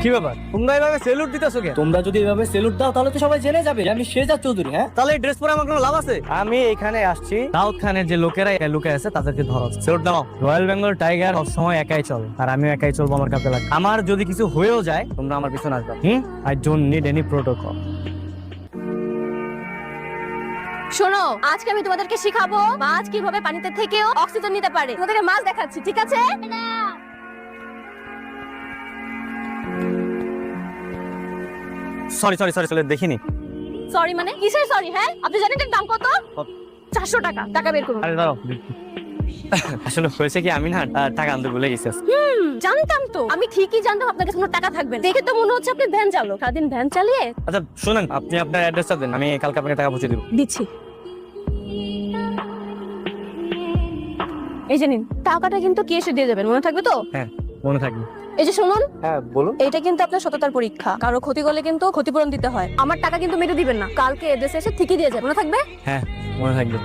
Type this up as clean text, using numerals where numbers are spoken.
কি ব্যাপার তোমরা এভাবে সেলুট দিতেছো কেন? তোমরা যদি এভাবে সেলুট দাও তাহলে তো সবাই জেনে যাবে যে আমি শেজাদ চৌধুরী। হ্যাঁ, তাহলে এই ড্রেস পরে আমার কোনো লাভ আছে? আমি এখানে আসছি দাউদ খানের যে লোকেরা লুকে আছে তাদেরকে ধরো। সেলুট দাও। রয়্যাল বেঙ্গল টাইগার সবসময় একাই চলে, আর আমিও একাই চলবো আমার কাছে লাগে। আমার যদি কিছু হয়েও যায় তোমরা আমার পিছনে আসবে। I don't need any protocol. শোনো, আজকে আমি তোমাদেরকে শিখাবো মাছ কিভাবে পানিতে থেকেও অক্সিজেন নিতে পারে। তোমাদেরকে মাছ দেখাচ্ছি, ঠিক আছে? সরি সরি সরি সরি দেখিনি। সরি মানে কিসের সরি? হ্যাঁ, আপনি জানেন এর দাম কত? 400 টাকা। টাকা বের করুন। আরে দাঁড়াও। আসলে হয়েছে কি আমি না টাকা আনতে ভুলে গেছি। জানতাম তো, আমি ঠিকই জানতাম আপনার কাছে কোনো টাকা থাকবে না। দেখে তো মনে হচ্ছে আপনি ভ্যান চালক, সারাদিন ভ্যান চালিয়ে। আচ্ছা শুনেন, আপনি আপনার অ্যাড্রেসটা দেন, আমি কালকে আপনাকে টাকা পৌঁছে দিব। দিচ্ছি। এই যে নিন, টাকাটা কিন্তু ক্যাশে দিয়ে যাবেন, মনে থাকবে তো? হ্যাঁ মনে থাকবে। এই যে শুনুন, হ্যাঁ বলুন। এটা কিন্তু আপনার সততার পরীক্ষা। কারো ক্ষতি করলে কিন্তু ক্ষতিপূরণ দিতে হয়। আমার টাকা কিন্তু মেরে দিবেন না, কালকে এদেশে এসে ঠিকই দিয়ে যাবেন, মনে থাকবে? হ্যাঁ মনে থাকবে।